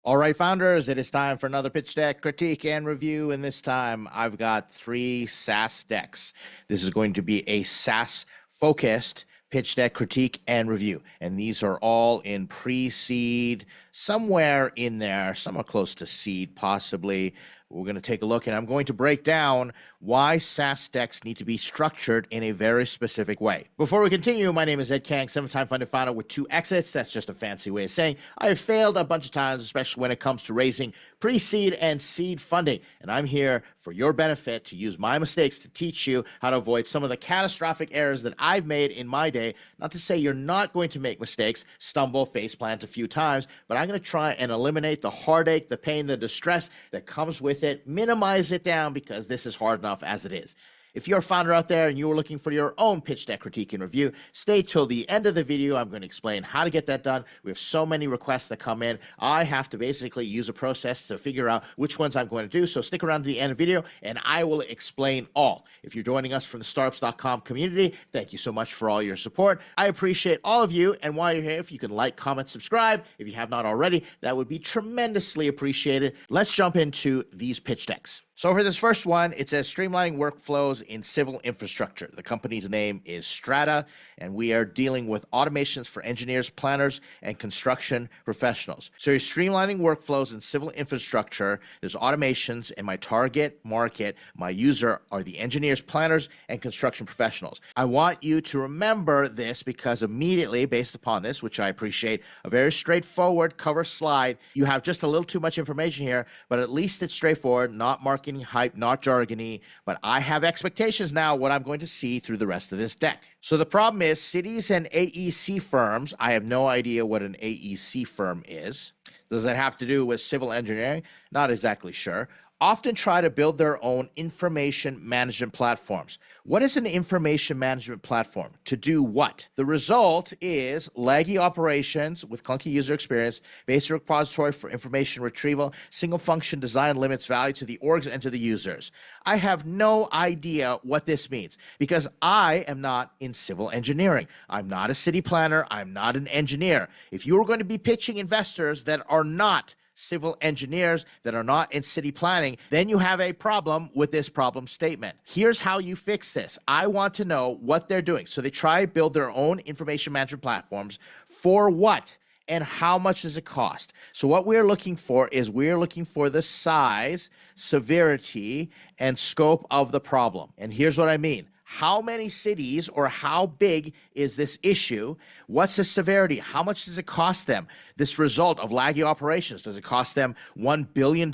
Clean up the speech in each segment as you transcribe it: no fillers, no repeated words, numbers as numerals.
All right, founders, it is time for another pitch deck critique and review. And this time I've got 3 SaaS decks. This is going to be a SaaS focused pitch deck critique and review. And these are all in pre-seed, somewhere in there, somewhere close to seed, possibly. We're going to take a look, and I'm going to break down why SaaS decks need to be structured in a very specific way. Before we continue, my name is Ed Kang, 7-time funded founder with 2 exits. That's just a fancy way of saying I have failed a bunch of times, especially when it comes to raising pre-seed and seed funding. And I'm here for your benefit to use my mistakes to teach you how to avoid some of the catastrophic errors that I've made in my day. Not to say you're not going to make mistakes, stumble, faceplant a few times, but I'm going to try and eliminate the heartache, the pain, the distress that comes with it, minimize it down, because this is hard enough as it is. If you're a founder out there and you are looking for your own pitch deck critique and review, stay till the end of the video. I'm going to explain how to get that done. We have so many requests that come in. I have to basically use a process to figure out which ones I'm going to do. So stick around to the end of the video and I will explain all. If you're joining us from the startups.com community, thank you so much for all your support. I appreciate all of you. And while you're here, if you can like, comment, subscribe, if you have not already, that would be tremendously appreciated. Let's jump into these pitch decks. So for this first one, it says streamlining workflows in civil infrastructure. The company's name is Strata, and we are dealing with automations for engineers, planners, and construction professionals. So you're streamlining workflows in civil infrastructure. There's automations, and my target market, my user, are the engineers, planners, and construction professionals. I want you to remember this because immediately, based upon this, which I appreciate, a very straightforward cover slide, you have just a little too much information here, but at least it's straightforward, not marketing hype, not jargony, but I have expectations now what I'm going to see through the rest of this deck. So the problem is cities and AEC firms. I have no idea what an AEC firm is. Does that have to do with civil engineering? Not exactly sure. Often try to build their own information management platforms. What is an information management platform? To do what? The result is laggy operations with clunky user experience, basic repository for information retrieval, single function design limits value to the orgs and to the users. I have no idea what this means because I am not in civil engineering. I'm not a city planner. I'm not an engineer. If you are going to be pitching investors that are not civil engineers, that are not in city planning, then you have a problem with this problem statement. Here's how you fix this. I want to know what they're doing. So they try to build their own information management platforms for what? And how much does it cost? So what we're looking for is we're looking for the size, severity, and scope of the problem. And here's what I mean. How many cities or how big is this issue? What's the severity? How much does it cost them? This result of laggy operations, does it cost them $1 billion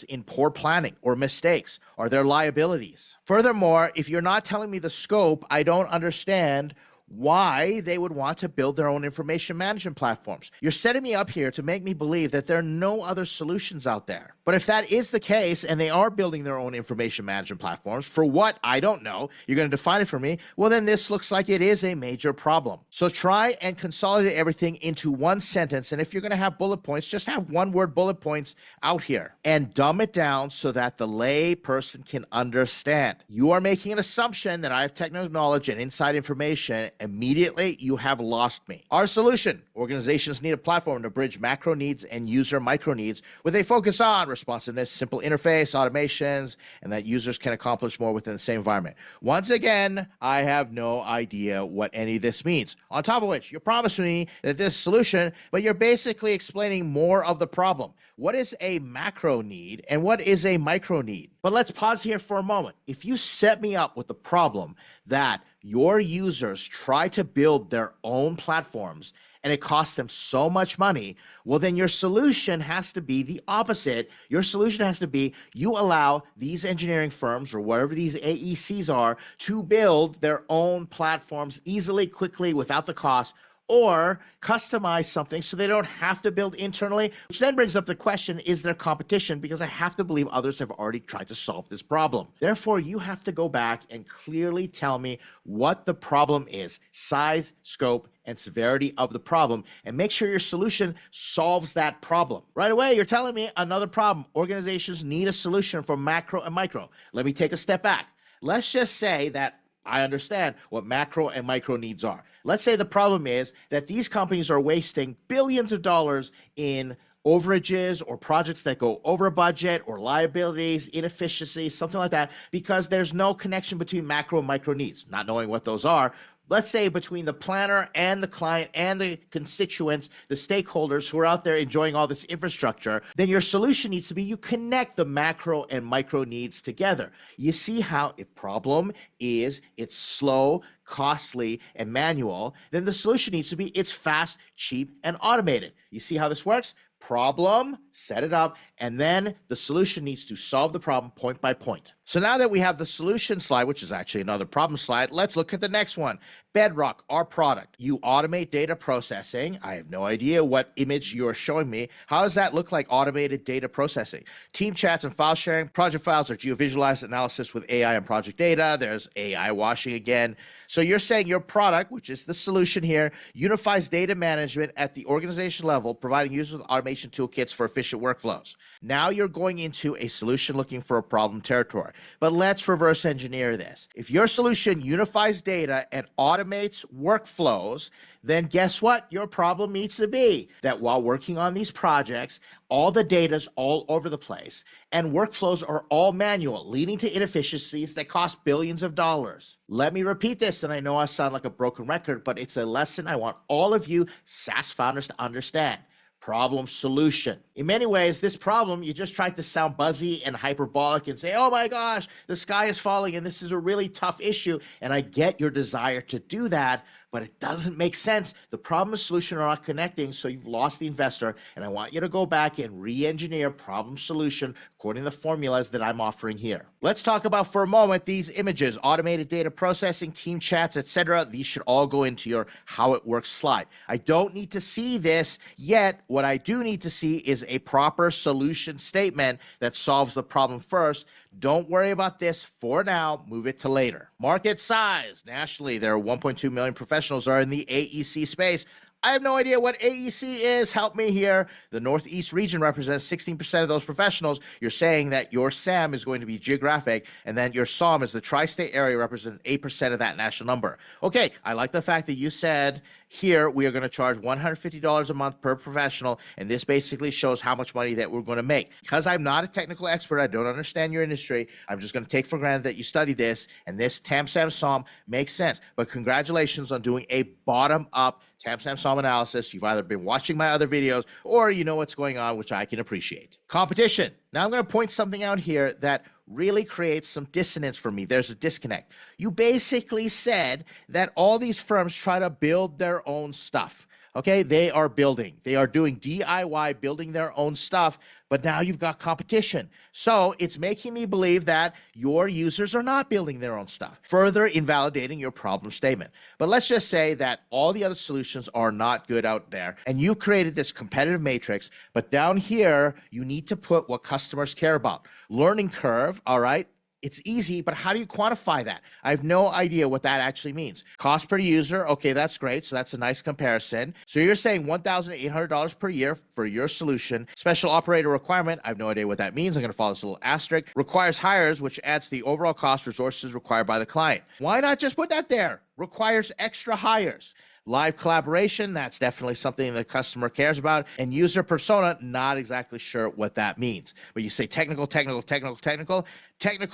in poor planning or mistakes? Are there liabilities? Furthermore, if you're not telling me the scope, I don't understand why they would want to build their own information management platforms. You're setting me up here to make me believe that there are no other solutions out there. But if that is the case and they are building their own information management platforms, for what, I don't know, you're going to define it for me, well then this looks like it is a major problem. So try and consolidate everything into one sentence, and if you're going to have bullet points, just have one-word bullet points out here and dumb it down so that the lay person can understand. You are making an assumption that I have technical knowledge and inside information. Immediately, you have lost me. Our solution: organizations need a platform to bridge macro needs and user micro needs with a focus on responsiveness, simple interface, automations, and that users can accomplish more within the same environment. Once again, I have no idea what any of this means. On top of which, you promised me that this solution, but you're basically explaining more of the problem. What is a macro need and what is a micro need? But let's pause here for a moment. If you set me up with the problem that your users try to build their own platforms and it costs them so much money, well, then your solution has to be the opposite. Your solution has to be you allow these engineering firms or whatever these AECs are to build their own platforms easily, quickly, without the cost, or customize something so they don't have to build internally, which then brings up the question, is there competition? Because I have to believe others have already tried to solve this problem. Therefore, you have to go back and clearly tell me what the problem is, size, scope, and severity of the problem, and make sure your solution solves that problem. Right away, you're telling me another problem. Organizations need a solution for macro and micro. Let me take a step back. Let's just say that I understand what macro and micro needs are. Let's say the problem is that these companies are wasting billions of dollars in overages or projects that go over budget or liabilities, inefficiencies, something like that, because there's no connection between macro and micro needs. Not knowing what those are, let's say between the planner and the client and the constituents, the stakeholders who are out there enjoying all this infrastructure, then your solution needs to be you connect the macro and micro needs together. You see how a problem is it's slow, costly, and manual, then the solution needs to be it's fast, cheap, and automated. You see how this works? Problem, set it up, and then the solution needs to solve the problem point by point. So now that we have the solution slide, which is actually another problem slide, let's look at the next one. Bedrock, our product. You automate data processing. I have no idea what image you're showing me. How does that look like automated data processing? Team chats and file sharing. Project files are geovisualized analysis with AI and project data. There's AI washing again. So you're saying your product, which is the solution here, unifies data management at the organization level, providing users with automation toolkits for efficient workflows. Now you're going into a solution looking for a problem territory. But let's reverse engineer this. If your solution unifies data and automates workflows, then guess what? Your problem needs to be that while working on these projects, all the data's all over the place and workflows are all manual, leading to inefficiencies that cost billions of dollars. Let me repeat this, and I know I sound like a broken record, but it's a lesson I want all of you SaaS founders to understand. Problem solution. In many ways, this problem, you just tried to sound buzzy and hyperbolic and say, oh my gosh, the sky is falling and this is a really tough issue. And I get your desire to do that, but it doesn't make sense. The problem and solution are not connecting, so you've lost the investor. And I want you to go back and re-engineer problem solution according to the formulas that I'm offering here. Let's talk about for a moment these images, automated data processing, team chats, etc. These should all go into your how it works slide. I don't need to see this yet. What I do need to see is a proper solution statement that solves the problem first. Don't worry about this for now. Move it to later. Market size. Nationally, there are 1.2 million professionals are in the AEC space. I have no idea what AEC is. Help me here. The Northeast region represents 16% of those professionals. You're saying that your SAM is going to be geographic, and then your SOM is the tri-state area represents 8% of that national number. Okay, I like the fact that you said here we are going to charge $150 a month per professional, and this basically shows how much money that we're going to make. Because I'm not a technical expert, I don't understand your industry, I'm just going to take for granted that you study this, and this TAM, SAM, SOM makes sense. But congratulations on doing a bottom-up TAM, SAM, SOM analysis. You've either been watching my other videos or you know what's going on, which I can appreciate. Competition. Now I'm going to point something out here that really creates some dissonance for me. There's a disconnect. You basically said that all these firms try to build their own stuff. Okay, they are doing DIY, building their own stuff, but now you've got competition. So it's making me believe that your users are not building their own stuff, further invalidating your problem statement. But let's just say that all the other solutions are not good out there, and you created this competitive matrix, but down here, you need to put what customers care about. Learning curve, all right? It's easy, but how do you quantify that? I have no idea what that actually means. Cost per user, okay, that's great. So that's a nice comparison. So you're saying $1,800 per year for your solution. Special operator requirement, I have no idea what that means. I'm going to follow this little asterisk. Requires hires, which adds to the overall cost resources required by the client. Why not just put that there? Requires extra hires. Live collaboration, that's definitely something the customer cares about. And user persona, not exactly sure what that means. But you say technical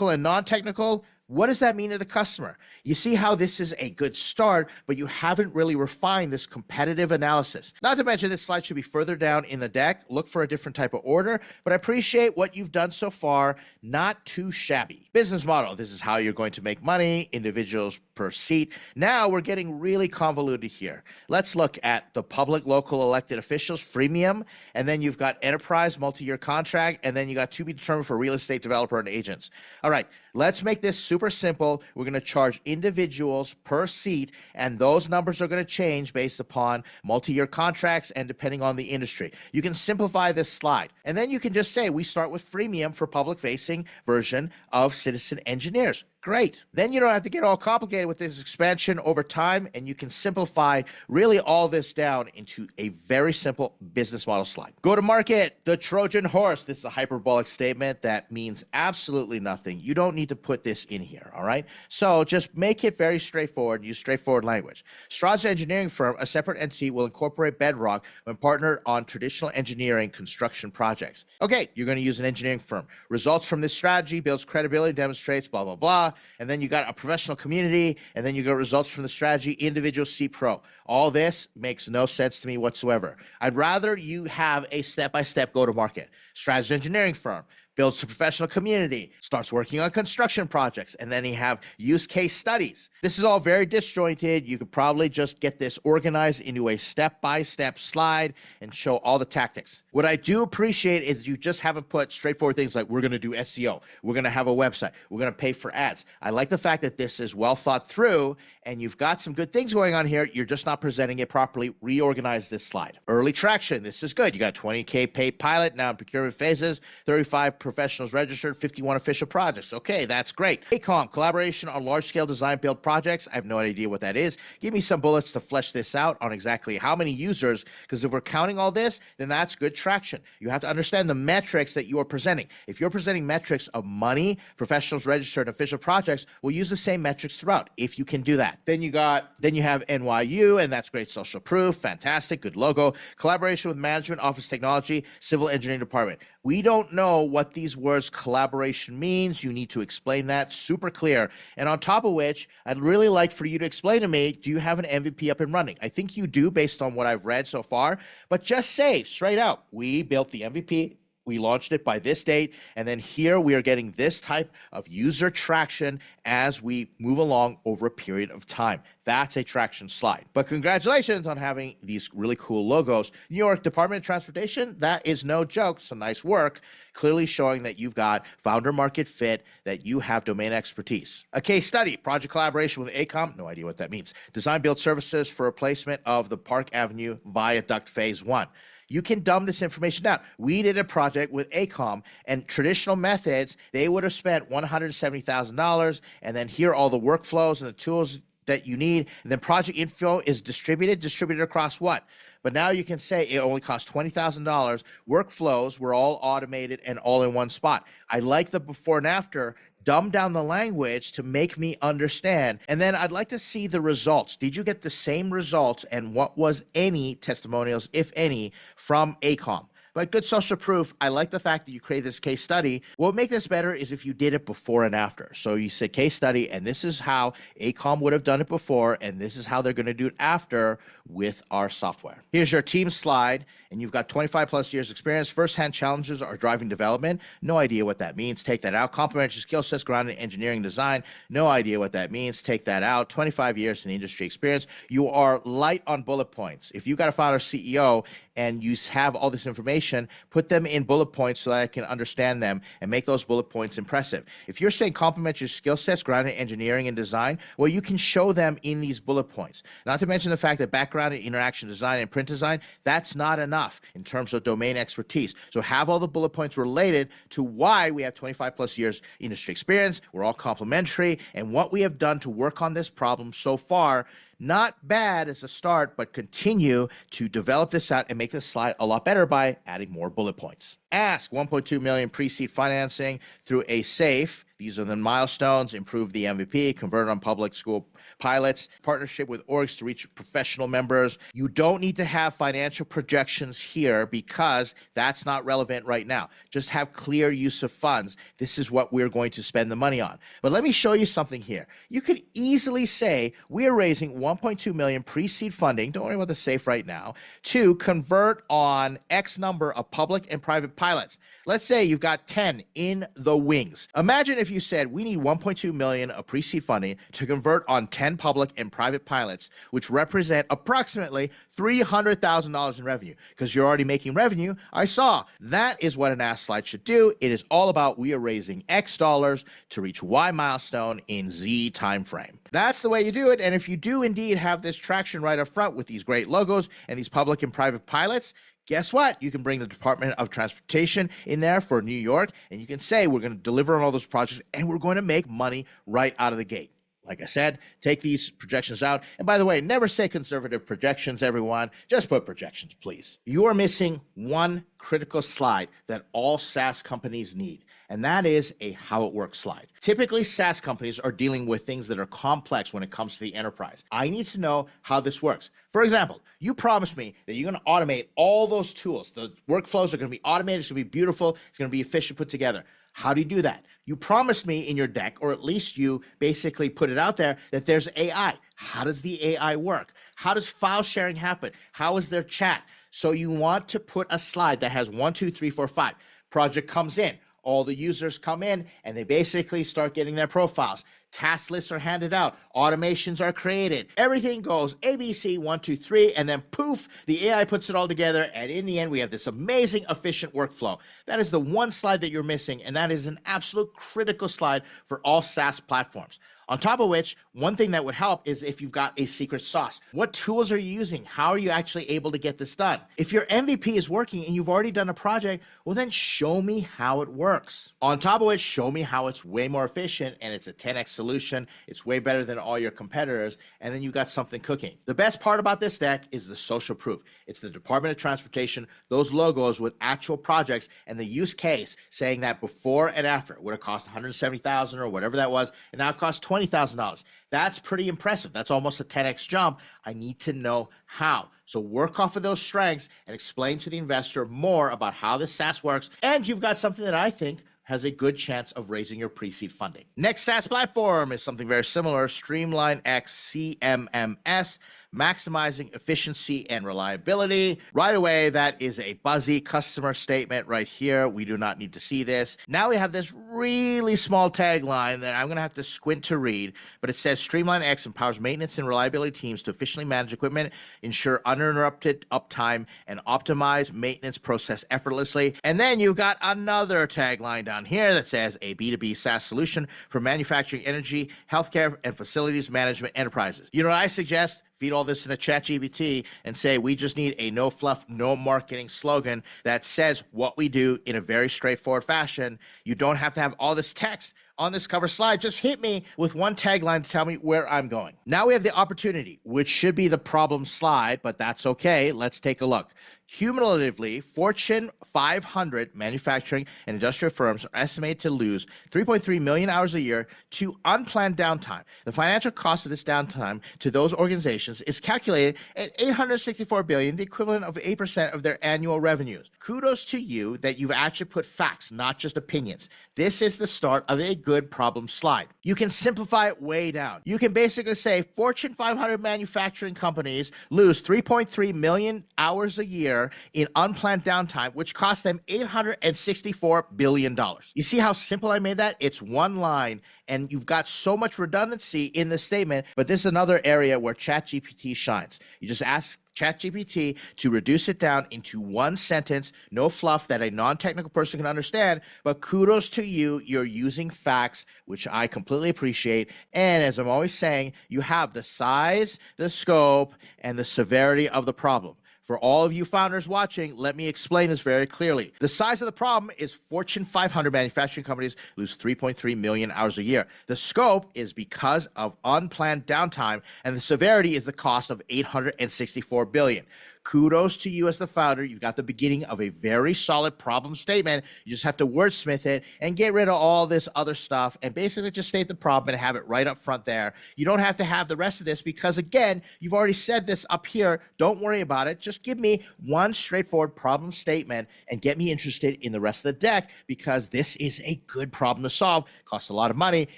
and non-technical. What does that mean to the customer? You see how this is a good start, but you haven't really refined this competitive analysis. Not to mention this slide should be further down in the deck. Look for a different type of order, but I appreciate what you've done so far. Not too shabby. Business model. This is how you're going to make money, individuals per seat. Now we're getting really convoluted here. Let's look at the public, local elected officials, freemium, and then you've got enterprise, multi-year contract, and then you got to be determined for real estate developer and agents. All right, let's make this super simple. We're going to charge individuals per seat, and those numbers are going to change based upon multi-year contracts and depending on the industry. You can simplify this slide, and then you can just say we start with freemium for public-facing version of citizen engineers. great. Then you don't have to get all complicated with this expansion over time, and you can simplify really all this down into a very simple business model slide. Go to market, the Trojan horse. This is a hyperbolic statement that means absolutely nothing. You don't need to put this in here, all right? So just make it very straightforward, use straightforward language. Strata's engineering firm, a separate entity, will incorporate Bedrock when partnered on traditional engineering construction projects. Okay, you're going to use an engineering firm. Results from this strategy builds credibility, demonstrates blah, blah, blah. And then you got a professional community, and then you got results from the strategy, individual C Pro. All this makes no sense to me whatsoever. I'd rather you have a step-by-step go-to-market. Strategy engineering firm builds a professional community, starts working on construction projects, and then you have use case studies. This is all very disjointed. You could probably just get this organized into a step-by-step slide and show all the tactics. What I do appreciate is you just haven't put straightforward things like we're going to do SEO, we're going to have a website, we're going to pay for ads. I like the fact that this is well thought through and you've got some good things going on here. You're just not presenting it properly. Reorganize this slide. Early traction. This is good. You got 20K paid pilot, now in procurement phases, 35 professionals registered, 51 official projects. Okay, that's great. ACOM, collaboration on large-scale design build projects. I have no idea what that is. Give me some bullets to flesh this out on exactly how many users, because if we're counting all this, then that's good traction. You have to understand the metrics that you are presenting. If you're presenting metrics of money, professionals registered, official projects, we'll use the same metrics throughout if you can do that. Then you have NYU, and that's great social proof. Fantastic, good logo. Collaboration with management, office technology, civil engineering department. We don't know what these words collaboration means. You need to explain that super clear. And on top of which, I'd really like for you to explain to me, do you have an MVP up and running? I think you do based on what I've read so far, but just say straight out, we built the MVP. We launched it by this date, and then here we are getting this type of user traction as we move along over a period of time. That's a traction slide. But congratulations on having these really cool logos. New York Department of Transportation, that is no joke. Some nice work, clearly showing that you've got founder market fit, that you have domain expertise. A case study, project collaboration with ACOM, no idea what that means. Design build services for replacement of the Park Avenue Viaduct Phase 1. You can dumb this information down. We did a project with ACOM, and traditional methods, they would have spent $170,000, and then here are all the workflows and the tools that you need. And then project info is distributed across what? But now you can say it only costs $20,000. Workflows were all automated and all in one spot. I like the before and after. Dumb down the language to make me understand. And then I'd like to see the results. Did you get the same results? And what was any testimonials, if any, from ACOM? But good social proof, I like the fact that you created this case study. What would make this better is if you did it before and after. So you said case study, and this is how ACOM would have done it before, and this is how they're going to do it after with our software. Here's your team slide, and you've got 25 plus years experience. First-hand challenges are driving development. No idea what that means. Take that out. Complementary skill sets grounded in engineering design. No idea what that means. Take that out. 25 years in industry experience. You are light on bullet points. If you've got a founder CEO and you have all this information, put them in bullet points so that I can understand them and make those bullet points impressive. If you're saying complementary skill sets grounded in engineering and design, well, you can show them in these bullet points. Not to mention the fact that background in interaction design and print design, that's not enough in terms of domain expertise. So have all the bullet points related to why we have 25 plus years industry experience, we're all complementary, and what we have done to work on this problem so far. Not bad as a start, but continue to develop this out and make this slide a lot better by adding more bullet points. Ask 1.2 million pre-seed financing through a SAFE. These are the milestones: improve the MVP, convert on public school pilots, partnership with orgs to reach professional members. You don't need to have financial projections here because that's not relevant right now. Just have clear use of funds. This is what we're going to spend the money on. But let me show you something here. You could easily say we are raising 1.2 million pre-seed funding, don't worry about the SAFE right now, to convert on X number of public and private pilots. Let's say you've got 10 in the wings. Imagine if you said we need 1.2 million of pre-seed funding to convert on 10 public and private pilots, which represent approximately $300,000 in revenue. Because you're already making revenue, I saw. That is what an ask slide should do. It is all about we are raising X dollars to reach Y milestone in Z timeframe. That's the way you do it. And if you do indeed have this traction right up front with these great logos and these public and private pilots, Guess what? You can bring the Department of Transportation in there for New York, and you can say, we're going to deliver on all those projects, and we're going to make money right out of the gate. Like I said, take these projections out. And by the way, never say conservative projections, everyone. Just put projections, please. You are missing one critical slide that all SaaS companies need, and that is a how it works slide. Typically, SaaS companies are dealing with things that are complex when it comes to the enterprise. I need to know how this works. For example, you promised me that you're going to automate all those tools. The workflows are going to be automated. It's going to be beautiful. It's going to be efficient, put together. How do you do that? You promised me in your deck, or at least you basically put it out there, that there's AI. How does the AI work? How does file sharing happen? How is there chat? So you want to put a slide that has 1, 2, 3, 4, 5. Project comes in. All the users come in and they basically start getting their profiles. Task lists are handed out. Automations are created. Everything goes ABC 1, 2, 3, and then poof, the AI puts it all together. And in the end, we have this amazing, efficient workflow. That is the one slide that you're missing, and that is an absolute critical slide for all SaaS platforms. On top of which, one thing that would help is if you've got a secret sauce. What tools are you using? How are you actually able to get this done? If your MVP is working and you've already done a project, well then show me how it works. On top of which, show me how it's way more efficient and it's a 10x solution. It's way better than all your competitors, and then you got something cooking. The best part about this deck is the social proof. It's the Department of Transportation, those logos with actual projects and the use case saying that before and after it would have cost $170,000 or whatever that was, and now it costs $20,000. That's pretty impressive. That's almost a 10x jump. I need to know how. So work off of those strengths and explain to the investor more about how this SaaS works. And you've got something that I think has a good chance of raising your pre-seed funding. Next SaaS platform is something very similar, StreamlineX CMMS, maximizing efficiency and reliability. Right away, that is a buzzy customer statement right here. We do not need to see this. Now we have this really small tagline that I'm going to have to squint to read, but it says StreamlineX empowers maintenance and reliability teams to efficiently manage equipment, ensure uninterrupted uptime, and optimize maintenance process effortlessly. And then you've got another tagline down here that says a B2B SaaS solution for manufacturing, energy, healthcare, and facilities management enterprises. You know what I suggest? Feed all this in a ChatGPT and say, we just need a no fluff, no marketing slogan that says what we do in a very straightforward fashion. You don't have to have all this text on this cover slide. Just hit me with one tagline to tell me where I'm going. Now we have the opportunity, which should be the problem slide, but that's okay. Let's take a look. Cumulatively, Fortune 500 manufacturing and industrial firms are estimated to lose 3.3 million hours a year to unplanned downtime. The financial cost of this downtime to those organizations is calculated at $864 billion, the equivalent of 8% of their annual revenues. Kudos to you that you've actually put facts, not just opinions. This is the start of a good problem slide. You can simplify it way down. You can basically say Fortune 500 manufacturing companies lose 3.3 million hours a year in unplanned downtime, which cost them $864 billion. You see how simple I made that? It's one line, and you've got so much redundancy in the statement, but this is another area where ChatGPT shines. You just ask ChatGPT to reduce it down into one sentence, no fluff that a non-technical person can understand, but kudos to you, you're using facts, which I completely appreciate. And as I'm always saying, you have the size, the scope, and the severity of the problem. For all of you founders watching, let me explain this very clearly. The size of the problem is Fortune 500 manufacturing companies lose 3.3 million hours a year. The scope is because of unplanned downtime, and the severity is the cost of $864 billion. Kudos to you as the founder. You've got the beginning of a very solid problem statement. You just have to wordsmith it and get rid of all this other stuff and basically just state the problem and have it right up front there. You don't have to have the rest of this because, again, you've already said this up here. Don't worry about it. Just give me one straightforward problem statement and get me interested in the rest of the deck, because this is a good problem to solve. It costs a lot of money,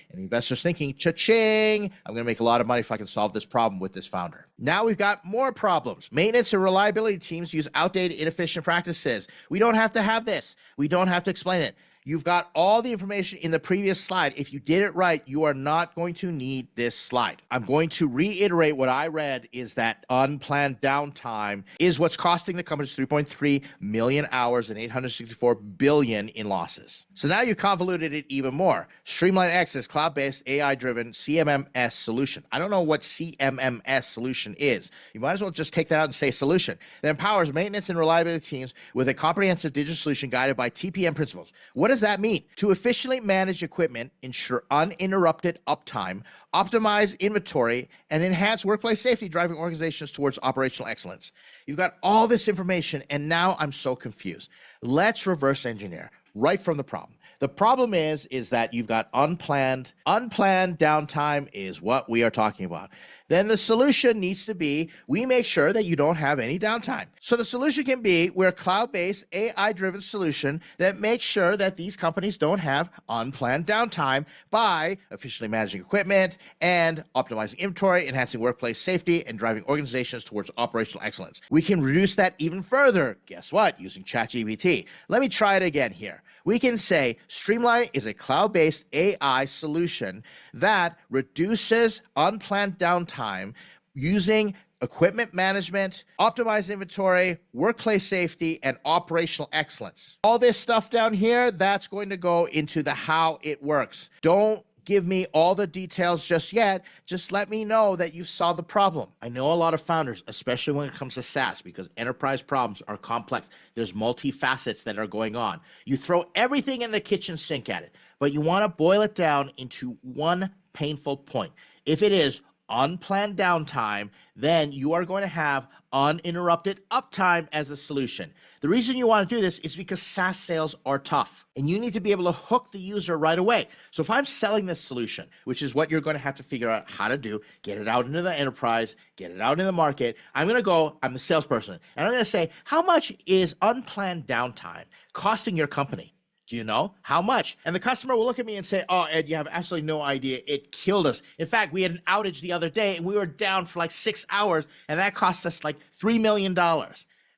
and the investor's thinking, cha-ching, I'm going to make a lot of money if I can solve this problem with this founder. Now we've got more problems. Maintenance and reliability teams use outdated, inefficient practices. We don't have to have this. We don't have to explain it. You've got all the information in the previous slide. If you did it right, you are not going to need this slide. I'm going to reiterate what I read is that unplanned downtime is what's costing the companies 3.3 million hours and 864 billion in losses. So now you convoluted it even more. StreamlineX is cloud-based AI-driven CMMS solution. I don't know what CMMS solution is. You might as well just take that out and say solution. That empowers maintenance and reliability teams with a comprehensive digital solution guided by TPM principles. What does that mean? To efficiently manage equipment, ensure uninterrupted uptime, optimize inventory, and enhance workplace safety, driving organizations towards operational excellence. You've got all this information, and now I'm so confused. Let's reverse engineer right from the problem. The problem is that you've got unplanned downtime is what we are talking about. Then the solution needs to be, we make sure that you don't have any downtime. So the solution can be, we're a cloud-based AI-driven solution that makes sure that these companies don't have unplanned downtime by efficiently managing equipment and optimizing inventory, enhancing workplace safety, and driving organizations towards operational excellence. We can reduce that even further. Guess what? Using ChatGPT. Let me try it again here. We can say Streamline is a cloud-based AI solution that reduces unplanned downtime using equipment management, optimized inventory, workplace safety, and operational excellence. All this stuff down here, that's going to go into the how it works. Don't give me all the details just yet. Just let me know that you saw the problem. I know a lot of founders, especially when it comes to SaaS, because enterprise problems are complex. There's multifacets that are going on. You throw everything in the kitchen sink at it, but you want to boil it down into one painful point. If it is unplanned downtime, then you are going to have uninterrupted uptime as a solution. The reason you want to do this is because SaaS sales are tough, and you need to be able to hook the user right away. So if I'm selling this solution, which is what you're going to have to figure out how to do, get it out into the enterprise, get it out in the market, I'm the salesperson, and I'm going to say, how much is unplanned downtime costing your company? Do you know how much? And the customer will look at me and say, oh, Ed, you have absolutely no idea. It killed us. In fact, we had an outage the other day and we were down for like 6 hours and that cost us like $3 million.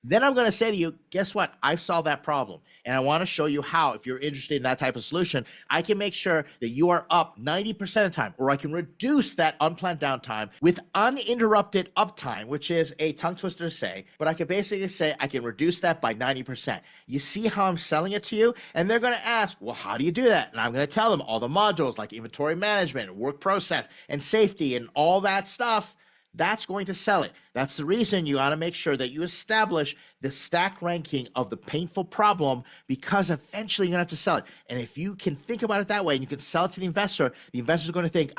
Then I'm going to say to you, guess what? I've solved that problem. And I want to show you how, if you're interested in that type of solution, I can make sure that you are up 90% of the time, or I can reduce that unplanned downtime with uninterrupted uptime, which is a tongue twister to say, but I can basically say I can reduce that by 90%. You see how I'm selling it to you? And they're going to ask, well, how do you do that? And I'm going to tell them all the modules like inventory management, work process, and safety, and all that stuff. That's going to sell it. That's the reason you got to make sure that you establish the stack ranking of the painful problem, because eventually you're going to have to sell it. And if you can think about it that way and you can sell it to the investor is going to think,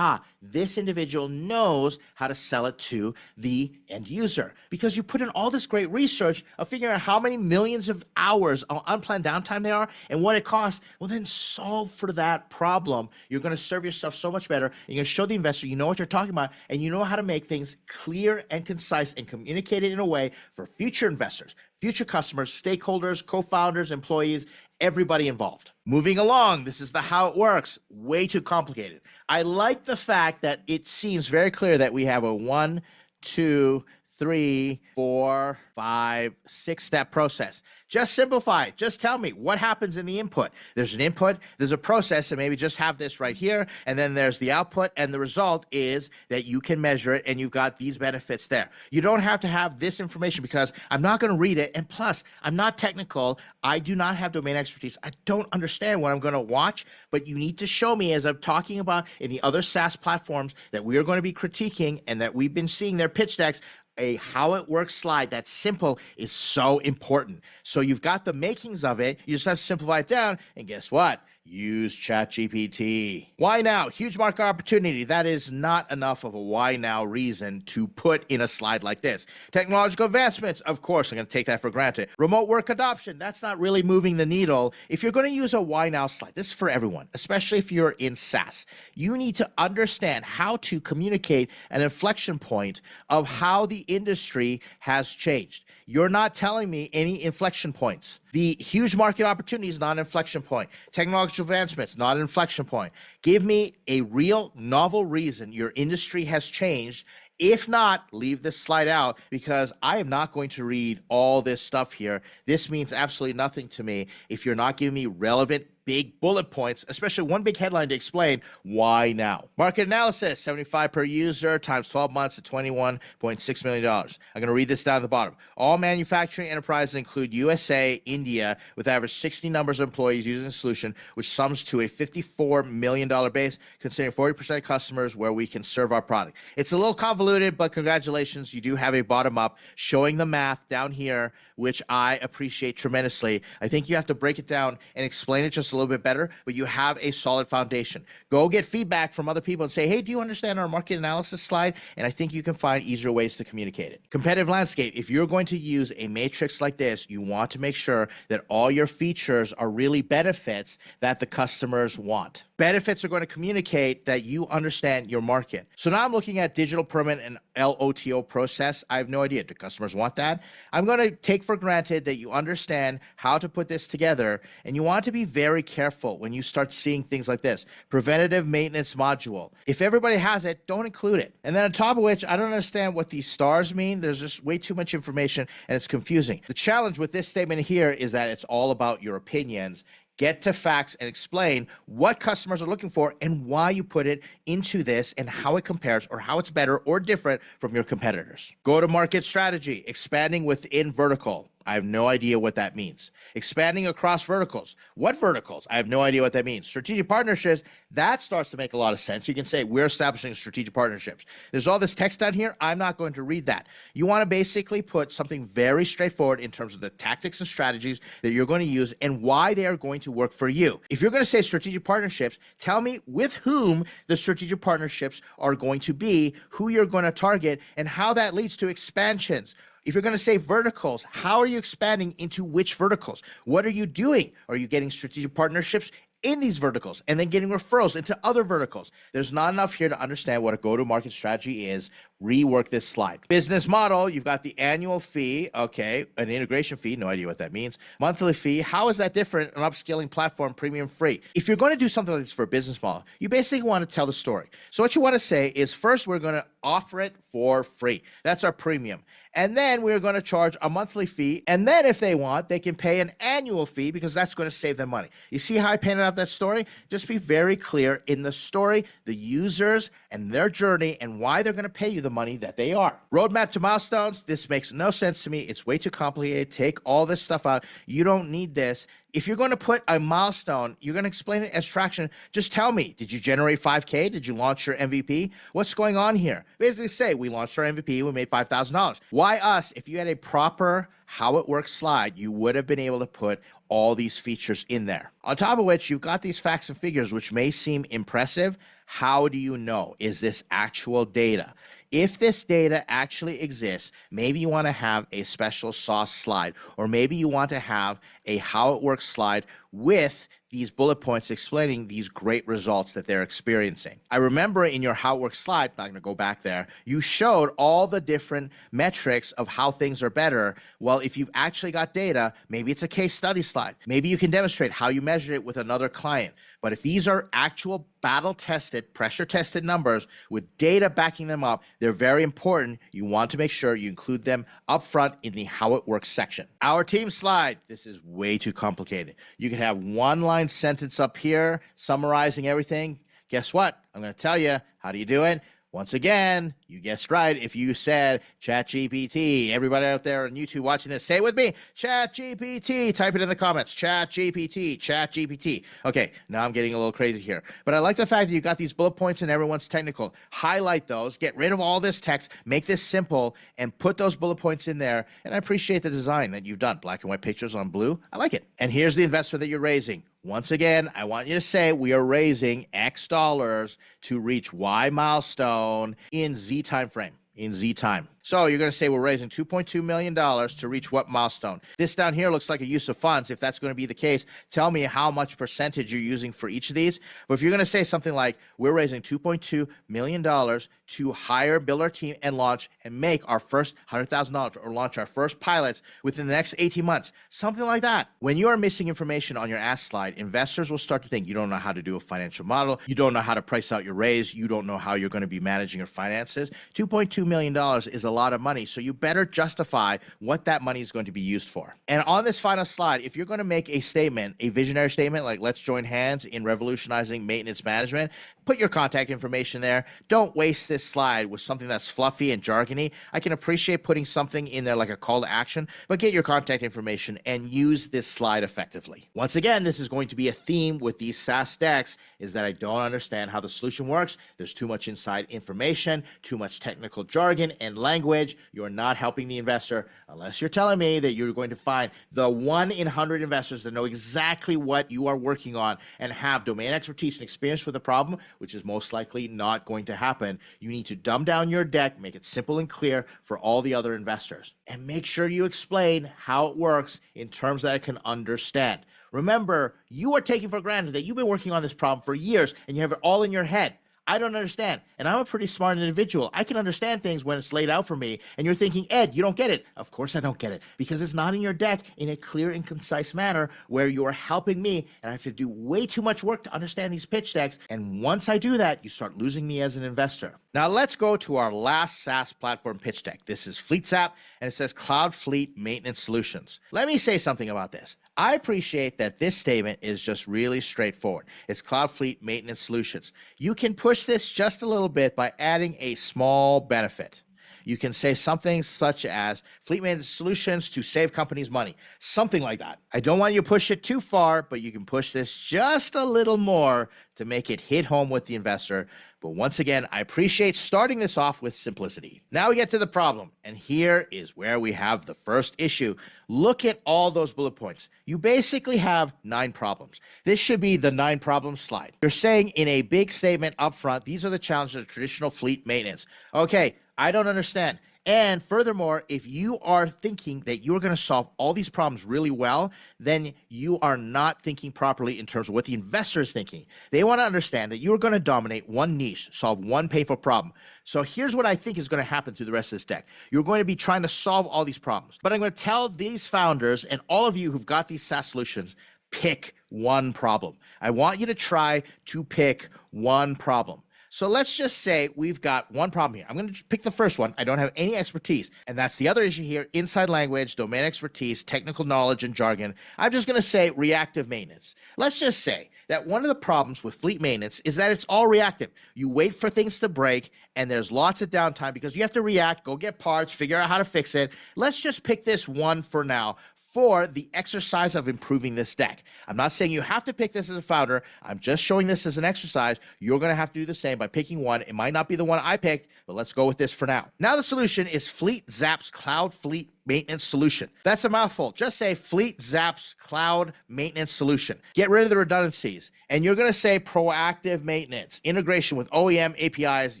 this individual knows how to sell it to the end user, because you put in all this great research of figuring out how many millions of hours of unplanned downtime there are and what it costs. Well, then solve for that problem. You're going to serve yourself so much better. You're going to show the investor you know what you're talking about and you know how to make things clear and concise and communicate it in a way for future investors, future customers, stakeholders, co-founders, employees, everybody involved. Moving along, this is the how it works. Way too complicated. I like the fact that it seems very clear that we have a 1, 2, 3, 4, 5, 6-step process. Just simplify it. Just tell me what happens in the input. There's an input, there's a process, and maybe just have this right here, and then there's the output, and the result is that you can measure it, and you've got these benefits there. You don't have to have this information because I'm not going to read it, and plus, I'm not technical. I do not have domain expertise. I don't understand what I'm going to watch, but you need to show me, as I'm talking about in the other SaaS platforms that we are going to be critiquing and that we've been seeing their pitch decks, a how it works slide that's simple is so important. So you've got the makings of it. You just have to simplify it down. And guess what? Use ChatGPT. Why now? Huge market opportunity. That is not enough of a why now reason to put in a slide like this. Technological advancements, of course, I'm going to take that for granted. Remote work adoption, that's not really moving the needle. If you're going to use a why now slide, this is for everyone, especially if you're in SaaS. You need to understand how to communicate an inflection point of how the industry has changed. You're not telling me any inflection points. The huge market opportunity is not an inflection point. Technological advancements, not an inflection point. Give me a real novel reason your industry has changed. If not, leave this slide out because I am not going to read all this stuff here. This means absolutely nothing to me if you're not giving me relevant big bullet points, especially one big headline to explain why now. Market analysis, 75 per user times 12 months at $21.6 million. I'm going to read this down at the bottom. All manufacturing enterprises include USA, India, with average 60 numbers of employees using the solution, which sums to a $54 million base, considering 40% of customers where we can serve our product. It's a little convoluted, but congratulations. You do have a bottom up showing the math down here, which I appreciate tremendously. I think you have to break it down and explain it just a little bit better, but you have a solid foundation. Go get feedback from other people and say, hey, do you understand our market analysis slide? And I think you can find easier ways to communicate it. Competitive landscape. If you're going to use a matrix like this, you want to make sure that all your features are really benefits that the customers want. Benefits are going to communicate that you understand your market. So now I'm looking at digital permit and LOTO process. I have no idea. Do customers want that? I'm going to take for granted that you understand how to put this together, and you want to be very careful when you start seeing things like this. Preventative maintenance module. If everybody has it, don't include it. And then on top of which, I don't understand what these stars mean. There's just way too much information, and it's confusing. The challenge with this statement here is that it's all about your opinions. Get to facts and explain what customers are looking for and why you put it into this and how it compares or how it's better or different from your competitors. Go-to-market strategy, expanding within vertical. I have no idea what that means. Expanding across verticals. What verticals? I have no idea what that means. Strategic partnerships, that starts to make a lot of sense. You can say we're establishing strategic partnerships. There's all this text down here. I'm not going to read that. You want to basically put something very straightforward in terms of the tactics and strategies that you're going to use and why they are going to work for you. If you're going to say strategic partnerships, tell me with whom the strategic partnerships are going to be, who you're going to target, and how that leads to expansions. If you're going to say verticals, how are you expanding into which verticals? What are you doing? Are you getting strategic partnerships in these verticals and then getting referrals into other verticals? There's not enough here to understand what a go-to-market strategy is. Rework this slide. Business model, you've got the annual fee, okay, an integration fee, no idea what that means. Monthly fee, how is that different? An upscaling platform, premium free. If you're going to do something like this for a business model, you basically want to tell the story. So what you want to say is first, we're going to offer it for free. That's our premium. And then we're going to charge a monthly fee. And then if they want, they can pay an annual fee because that's going to save them money. You see how I painted out that story? Just be very clear in the story, the users and their journey and why they're going to pay you the money that they are. Roadmap to milestones. This makes no sense to me. It's way too complicated. Take all this stuff out. You don't need this. If you're going to put a milestone, you're going to explain it as traction. Just tell me, did you generate 5K? Did you launch your MVP? What's going on here? Basically say, we launched our MVP, we made $5,000. Why us? If you had a proper how it works slide, you would have been able to put all these features in there. On top of which, you've got these facts and figures, which may seem impressive. How do you know? Is this actual data? If this data actually exists, maybe you want to have a special sauce slide, or maybe you want to have a how it works slide with these bullet points explaining these great results that they're experiencing. I remember in your how it works slide, I'm not going to go back there, you showed all the different metrics of how things are better. Well, if you've actually got data, maybe it's a case study slide. Maybe you can demonstrate how you measured it with another client. But if these are actual battle-tested, pressure-tested numbers with data backing them up, they're very important. You want to make sure you include them up front in the how it works section. Our team slide. This is way too complicated. You can have one-line sentence up here summarizing everything. Guess what? I'm going to tell you. How do you do it? Once again, you guessed right. If you said ChatGPT, everybody out there on YouTube watching this, say it with me, ChatGPT. Type it in the comments, ChatGPT, ChatGPT. Okay, now I'm getting a little crazy here. But I like the fact that you got these bullet points and everyone's technical. Highlight those, get rid of all this text, make this simple, and put those bullet points in there. And I appreciate the design that you've done. Black and white pictures on blue. I like it. And here's the investment that you're raising. Once again, I want you to say we are raising X dollars to reach Y milestone in Z time frame. In Z time. So you're going to say we're raising $2.2 million to reach what milestone? This down here looks like a use of funds. If that's going to be the case, tell me how much percentage you're using for each of these. But if you're going to say something like we're raising $2.2 million to hire, build our team, and launch and make our first $100,000 or launch our first pilots within the next 18 months, something like that. When you are missing information on your ask slide, investors will start to think you don't know how to do a financial model. You don't know how to price out your raise. You don't know how you're going to be managing your finances. $2.2 million is a a lot of money. So you better justify what that money is going to be used for. And on this final slide, if you're going to make a statement, a visionary statement, like let's join hands in revolutionizing maintenance management, put your contact information there. Don't waste this slide with something that's fluffy and jargony. I can appreciate putting something in there like a call to action, but get your contact information and use this slide effectively. Once again, this is going to be a theme with these SaaS decks, is that I don't understand how the solution works. There's too much inside information, too much technical jargon and language. You're not helping the investor unless you're telling me that you're going to find the 1 in 100 investors that know exactly what you are working on and have domain expertise and experience with the problem, which is most likely not going to happen. You need to dumb down your deck, make it simple and clear for all the other investors, and make sure you explain how it works in terms that I can understand. Remember, you are taking for granted that you've been working on this problem for years and you have it all in your head. I don't understand. And I'm a pretty smart individual. I can understand things when it's laid out for me. And you're thinking, Ed, you don't get it. Of course I don't get it, because it's not in your deck in a clear and concise manner where you are helping me. And I have to do way too much work to understand these pitch decks. And once I do that, you start losing me as an investor. Now let's go to our last SaaS platform pitch deck. This is FleetZap, and it says Cloud Fleet Maintenance Solutions. Let me say something about this. I appreciate that this statement is just really straightforward. It's Cloud Fleet Maintenance Solutions. You can push this just a little bit by adding a small benefit. You can say something such as fleet maintenance solutions to save companies money, something like that. I don't want you to push it too far, but you can push this just a little more to make it hit home with the investor. But once again, I appreciate starting this off with simplicity. Now we get to the problem, and here is where we have the first issue. Look at all those bullet points. You basically have 9 problems. This should be the 9 problems slide. You're saying in a big statement up front, these are the challenges of traditional fleet maintenance. Okay, I don't understand. And furthermore, if you are thinking that you're going to solve all these problems really well, then you are not thinking properly in terms of what the investor is thinking. They want to understand that you're going to dominate one niche, solve one painful problem. So here's what I think is going to happen through the rest of this deck. You're going to be trying to solve all these problems. But I'm going to tell these founders and all of you who've got these SaaS solutions, pick one problem. I want you to try to pick one problem. So let's just say we've got one problem here. I'm going to pick the first one. I don't have any expertise. And that's the other issue here: inside language, domain expertise, technical knowledge, and jargon. I'm just going to say reactive maintenance. Let's just say that one of the problems with fleet maintenance is that it's all reactive. You wait for things to break, and there's lots of downtime because you have to react, go get parts, figure out how to fix it. Let's just pick this one for now, for the exercise of improving this deck. I'm not saying you have to pick this as a founder. I'm just showing this as an exercise. You're going to have to do the same by picking one. It might not be the one I picked, but let's go with this for now. Now the solution is FleetZap's Cloud Fleet Maintenance Solution. That's a mouthful. Just say FleetZap's Cloud Maintenance Solution. Get rid of the redundancies. And you're going to say proactive maintenance, integration with OEM, APIs,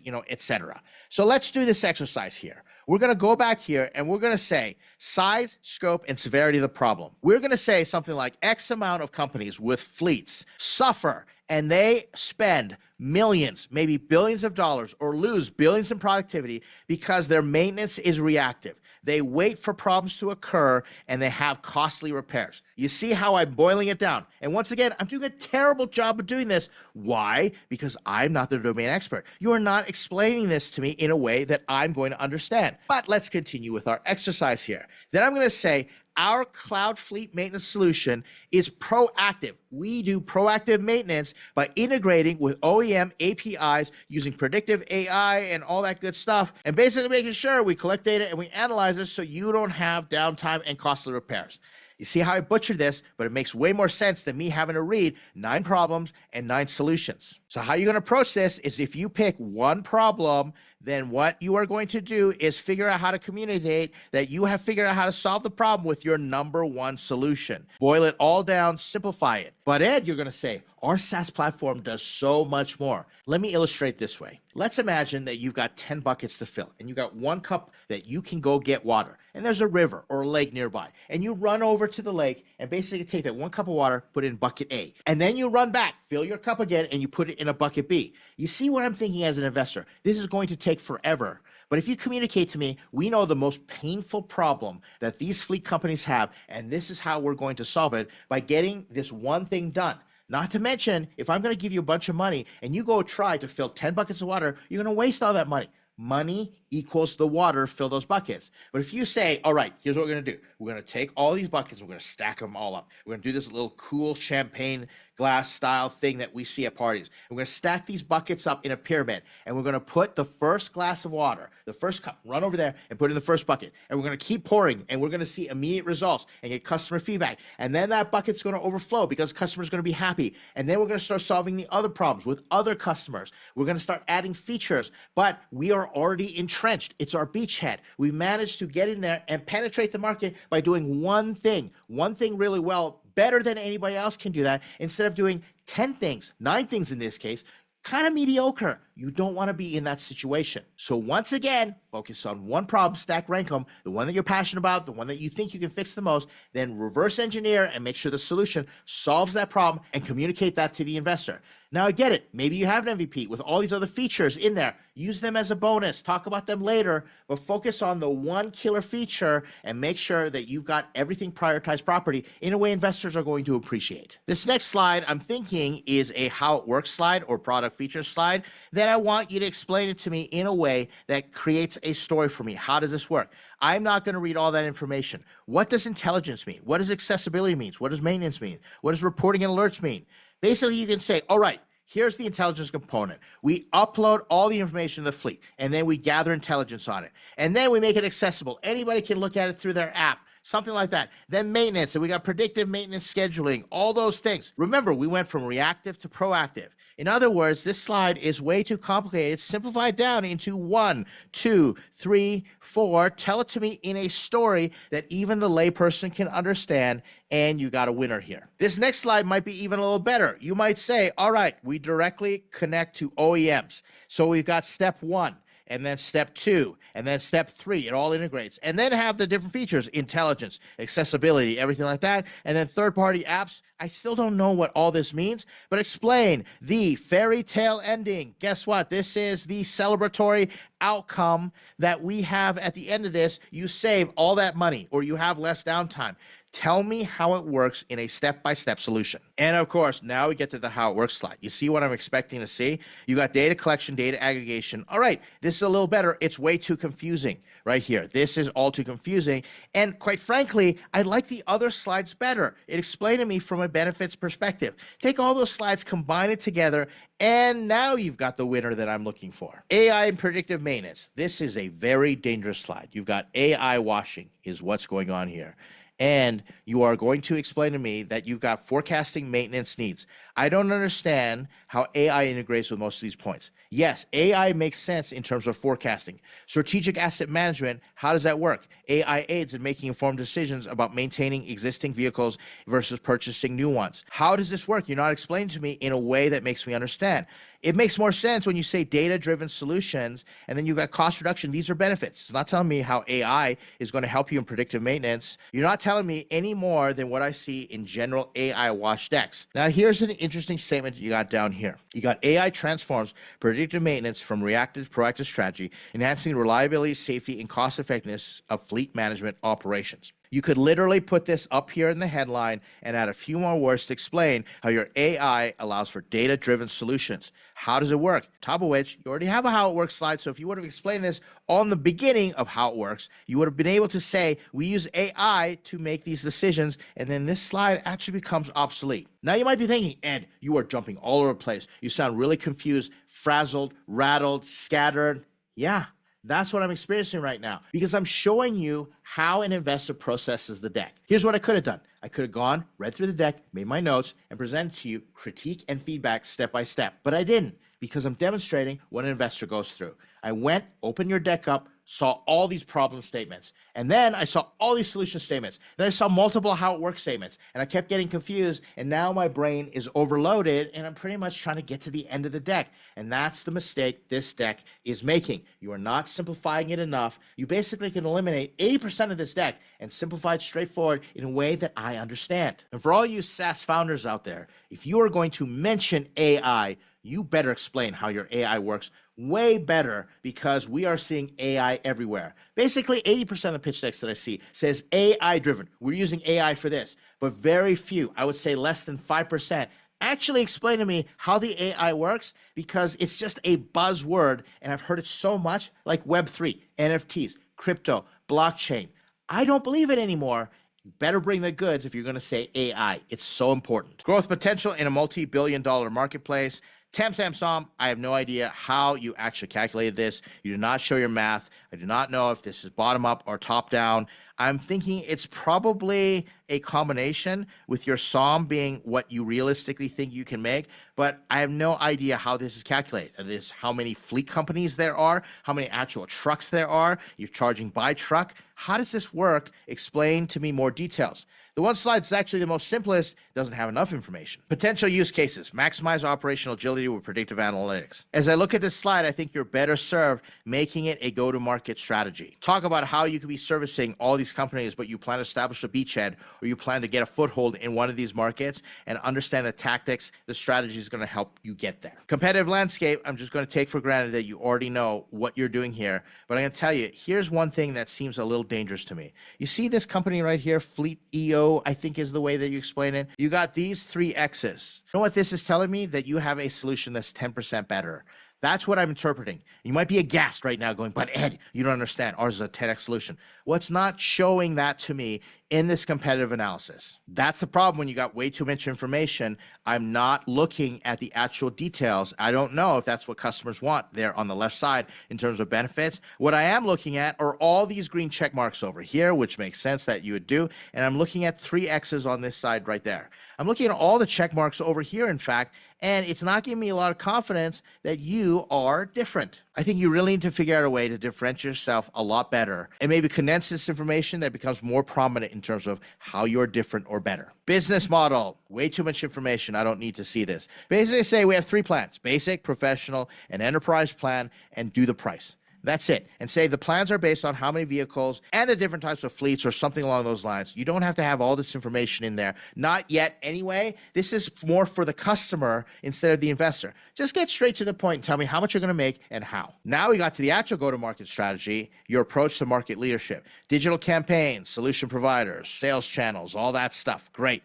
etc. So let's do this exercise here. We're going to go back here and we're going to say size, scope, and severity of the problem. We're going to say something like X amount of companies with fleets suffer and they spend millions, maybe billions of dollars, or lose billions in productivity because their maintenance is reactive. They wait for problems to occur and they have costly repairs. You see how I'm boiling it down? And once again, I'm doing a terrible job of doing this. Why? Because I'm not the domain expert. You are not explaining this to me in a way that I'm going to understand. But let's continue with our exercise here. Then I'm going to say, our cloud fleet maintenance solution is proactive. We do proactive maintenance by integrating with OEM APIs, using predictive AI and all that good stuff, and basically making sure we collect data and we analyze it so you don't have downtime and costly repairs. You see how I butchered this, but it makes way more sense than me having to read 9 problems and 9 solutions. So how you're going to approach this is, if you pick one problem, then what you are going to do is figure out how to communicate that you have figured out how to solve the problem with your number one solution. Boil it all down, simplify it. But Ed, you're going to say, our SaaS platform does so much more. Let me illustrate this way. Let's imagine that you've got 10 buckets to fill, and you got one cup that you can go get water, and there's a river or a lake nearby, and you run over to the lake and basically take that one cup of water, put it in bucket A, and then you run back, fill your cup again, and you put it in a bucket B. You see what I'm thinking as an investor? This is going to take forever. But if you communicate to me, we know the most painful problem that these fleet companies have, and this is how we're going to solve it by getting this one thing done. Not to mention, if I'm going to give you a bunch of money and you go try to fill 10 buckets of water, you're going to waste all that money. Money equals the water, fill those buckets. But if you say, all right, here's what we're going to do. We're going to take all these buckets, we're going to stack them all up. We're going to do this little cool champagne glass style thing that we see at parties. We're going to stack these buckets up in a pyramid, and we're going to put the first glass of water, the first cup, run over there and put it in the first bucket. And we're going to keep pouring, and we're going to see immediate results and get customer feedback. And then that bucket's going to overflow because customers are going to be happy. And then we're going to start solving the other problems with other customers. We're going to start adding features, but we are already entrenched. It's our beachhead. We managed to get in there and penetrate the market by doing one thing really well, better than anybody else can do that, instead of doing 10 things, 9 things in this case, kind of mediocre. You don't want to be in that situation. So once again, focus on one problem, stack rank them, the one that you're passionate about, the one that you think you can fix the most, then reverse engineer and make sure the solution solves that problem and communicate that to the investor. Now I get it. Maybe you have an MVP with all these other features in there. Use them as a bonus. Talk about them later, but focus on the one killer feature and make sure that you've got everything prioritized properly in a way investors are going to appreciate. This next slide, I'm thinking, is a how it works slide or product features slide. Then I want you to explain it to me in a way that creates a story for me. How does this work? I'm not going to read all that information. What does intelligence mean? What does accessibility mean? What does maintenance mean? What does reporting and alerts mean? Basically, you can say, all right, here's the intelligence component. We upload all the information to the fleet, and then we gather intelligence on it. And then we make it accessible. Anybody can look at it through their app, something like that. Then maintenance, and we got predictive maintenance scheduling, all those things. Remember, we went from reactive to proactive. In other words, this slide is way too complicated. Simplify it down into 1, 2, 3, 4. Tell it to me in a story that even the layperson can understand, and you got a winner here. This next slide might be even a little better. You might say, all right, we directly connect to OEMs. So we've got step 1. And then step 2, and then step 3, it all integrates. And then have the different features, intelligence, accessibility, everything like that. And then third-party apps. I still don't know what all this means, but explain the fairy tale ending. Guess what? This is the celebratory outcome that we have at the end of this. You save all that money, or you have less downtime. Tell me how it works in a step-by-step solution. And of course, now we get to the how it works slide. You see what I'm expecting to see? You got data collection, data aggregation. All right, this is a little better. It's way too confusing right here. This is all too confusing. And quite frankly, I like the other slides better. It explained to me from a benefits perspective. Take all those slides, combine it together, and now you've got the winner that I'm looking for. AI and predictive maintenance. This is a very dangerous slide. You've got AI washing is what's going on here. And you are going to explain to me that you've got forecasting maintenance needs. I don't understand how AI integrates with most of these points. Yes, AI makes sense in terms of forecasting. Strategic asset management, how does that work? AI aids in making informed decisions about maintaining existing vehicles versus purchasing new ones. How does this work? You're not explaining to me in a way that makes me understand. It makes more sense when you say data-driven solutions, and then you've got cost reduction. These are benefits. It's not telling me how AI is going to help you in predictive maintenance. You're not telling me any more than what I see in general AI wash decks. Now, here's an interesting statement you got down here. You got AI transforms predictive maintenance from reactive to proactive strategy, enhancing reliability, safety, and cost effectiveness of fleet management operations. You could literally put this up here in the headline and add a few more words to explain how your AI allows for data-driven solutions. How does it work? Top of which, you already have a how it works slide, so if you would have explained this on the beginning of how it works, you would have been able to say, we use AI to make these decisions, and then this slide actually becomes obsolete. Now you might be thinking, Ed, you are jumping all over the place. You sound really confused, frazzled, rattled, scattered. Yeah. That's what I'm experiencing right now because I'm showing you how an investor processes the deck. Here's what I could have done. I could have gone, read through the deck, made my notes, and presented to you critique and feedback step by step. But I didn't because I'm demonstrating what an investor goes through. I went, opened your deck up, saw all these problem statements, and then I saw all these solution statements. Then I saw multiple how it works statements, and I kept getting confused, and now my brain is overloaded, and I'm pretty much trying to get to the end of the deck, and that's the mistake this deck is making. You are not simplifying it enough. You basically can eliminate 80% of this deck and simplify it straightforward in a way that I understand. And for all you SaaS founders out there, if you are going to mention AI, you better explain how your AI works way better because we are seeing AI everywhere. Basically, 80% of the pitch decks that I see says AI driven. We're using AI for this, but very few, I would say less than 5%, Actually explain to me how the AI works, because it's just a buzzword and I've heard it so much, like Web3, NFTs, crypto, blockchain. I don't believe it anymore. You better bring the goods if you're going to say AI. It's so important. Growth potential in a multi-billion-dollar marketplace. Sam, I have no idea how you actually calculated this. You did not show your math. I do not know if this is bottom up or top down. I'm thinking it's probably a combination, with your SOM being what you realistically think you can make, but I have no idea how this is calculated. It is how many fleet companies there are, how many actual trucks there are. You're charging by truck. How does this work? Explain to me more details. The one slide is actually the most simplest, doesn't have enough information. Potential use cases, maximize operational agility with predictive analytics. As I look at this slide, I think you're better served making it a go-to-market strategy. Talk about how you could be servicing all these companies, but you plan to establish a beachhead, or you plan to get a foothold in one of these markets, and understand the tactics, the strategy is going to help you get there. Competitive landscape, I'm just going to take for granted that you already know what you're doing here, but I'm going to tell you, here's one thing that seems a little dangerous to me. You see this company right here, Fleet EO, I think is the way that you explain it. You got these 3 X's. You know what this is telling me? That you have a solution that's 10% better. That's what I'm interpreting. You might be aghast right now going, but Ed, you don't understand. Ours is a 10x solution. Well, it's not showing that to me in this competitive analysis. That's the problem when you got way too much information. I'm not looking at the actual details. I don't know if that's what customers want there on the left side in terms of benefits. What I am looking at are all these green check marks over here, which makes sense that you would do. And I'm looking at 3 X's on this side right there. I'm looking at all the check marks over here, in fact, and it's not giving me a lot of confidence that you are different. I think you really need to figure out a way to differentiate yourself a lot better and maybe condense this information that becomes more prominent in terms of how you're different or better. Business model, way too much information. I don't need to see this. Basically say we have 3 plans: basic, professional, and enterprise plan, and do the price. That's it. And say the plans are based on how many vehicles and the different types of fleets or something along those lines. You don't have to have all this information in there. Not yet anyway. This is more for the customer instead of the investor. Just get straight to the point and tell me how much you're going to make and how. Now we got to the actual go-to-market strategy, your approach to market leadership, digital campaigns, solution providers, sales channels, all that stuff. Great.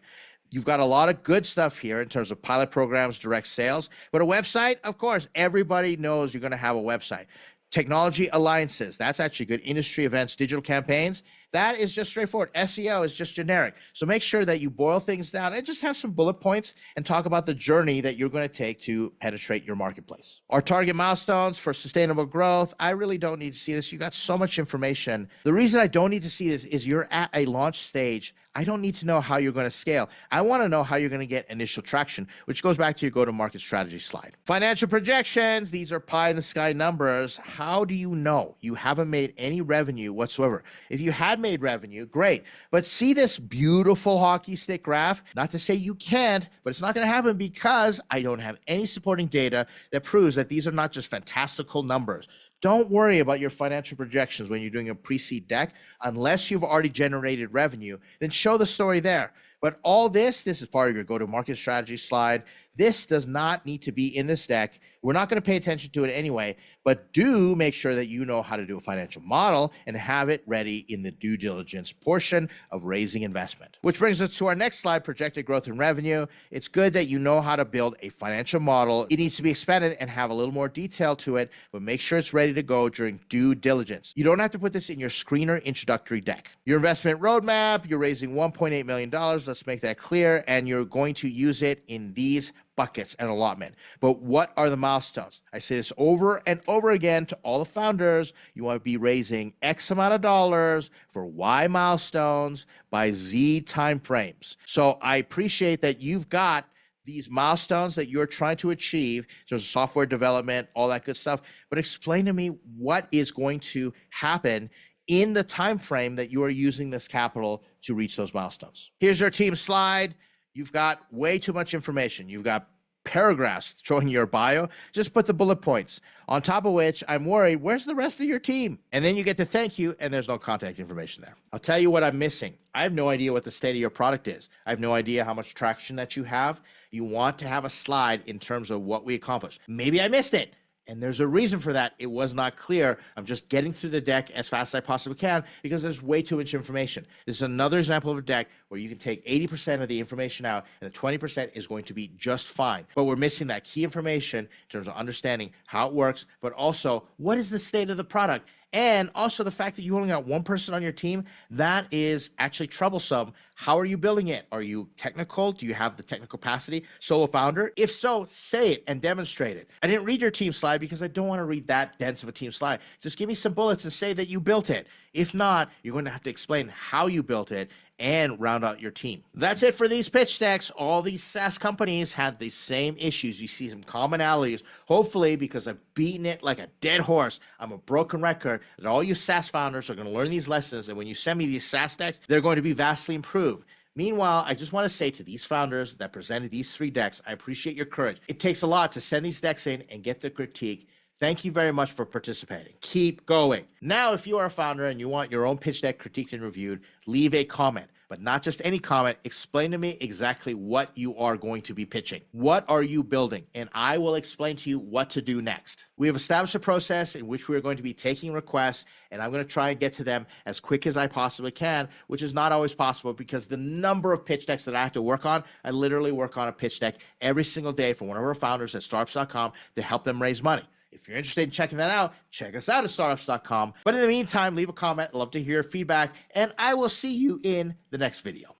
You've got a lot of good stuff here in terms of pilot programs, direct sales, but a website, of course, everybody knows you're going to have a website. Technology alliances, that's actually good. Industry events, digital campaigns, that is just straightforward. SEO is just generic. So make sure that you boil things down and just have some bullet points and talk about the journey that you're going to take to penetrate your marketplace. Our target milestones for sustainable growth, I really don't need to see this. You got so much information. The reason I don't need to see this is you're at a launch stage. I don't need to know how you're going to scale. I want to know how you're going to get initial traction, which goes back to your go-to-market strategy slide. Financial projections, these are pie-in-the-sky numbers. How do you know? You haven't made any revenue whatsoever. If you had made revenue, great. But see this beautiful hockey stick graph? Not to say you can't, but it's not going to happen because I don't have any supporting data that proves that these are not just fantastical numbers. Don't worry about your financial projections when you're doing a pre-seed deck. Unless you've already generated revenue, then show the story there. But all this is part of your go-to-market strategy slide. This does not need to be in this deck. We're not going to pay attention to it anyway, but do make sure that you know how to do a financial model and have it ready in the due diligence portion of raising investment. Which brings us to our next slide, projected growth and revenue. It's good that you know how to build a financial model. It needs to be expanded and have a little more detail to it, but make sure it's ready to go during due diligence. You don't have to put this in your screener introductory deck. Your investment roadmap, you're raising $1.8 million. Let's make that clear. And you're going to use it in these buckets and allotment. But what are the milestones? I say this over and over again to all the founders. You want to be raising X amount of dollars for Y milestones by Z timeframes. So I appreciate that you've got these milestones that you're trying to achieve in terms of software development, all that good stuff. But explain to me what is going to happen in the time frame that you are using this capital to reach those milestones. Here's your team slide. You've got way too much information. You've got paragraphs showing your bio. Just put the bullet points. On top of which, I'm worried, where's the rest of your team? And then you get to thank you, and there's no contact information there. I'll tell you what I'm missing. I have no idea what the state of your product is. I have no idea how much traction that you have. You want to have a slide in terms of what we accomplished. Maybe I missed it. And there's a reason for that. It was not clear. I'm just getting through the deck as fast as I possibly can because there's way too much information. This is another example of a deck where you can take 80% of the information out and the 20% is going to be just fine. But we're missing that key information in terms of understanding how it works, but also what is the state of the product. And also the fact that you only got one person on your team, that is actually troublesome. How are you building it? Are you technical? Do you have the technical capacity? Solo founder? If so, say it and demonstrate it. I didn't read your team slide because I don't want to read that dense of a team slide. Just give me some bullets and say that you built it. If not, you're going to have to explain how you built it and round out your team. That's it for these pitch decks. All these SaaS companies had the same issues. You see some commonalities. Hopefully, because I've beaten it like a dead horse, I'm a broken record, that all you SaaS founders are going to learn these lessons, and when you send me these SaaS decks, they're going to be vastly improved. Meanwhile, I just want to say to these founders that presented these 3 decks, I appreciate your courage. It takes a lot to send these decks in and get the critique. Thank you very much for participating. Keep going. Now, if you are a founder and you want your own pitch deck critiqued and reviewed, leave a comment. But not just any comment. Explain to me exactly what you are going to be pitching. What are you building? And I will explain to you what to do next. We have established a process in which we are going to be taking requests, and I'm going to try and get to them as quick as I possibly can, which is not always possible because the number of pitch decks that I have to work on, I literally work on a pitch deck every single day for one of our founders at startups.com to help them raise money. If you're interested in checking that out, check us out at startups.com. But in the meantime, leave a comment. I'd love to hear feedback, and I will see you in the next video.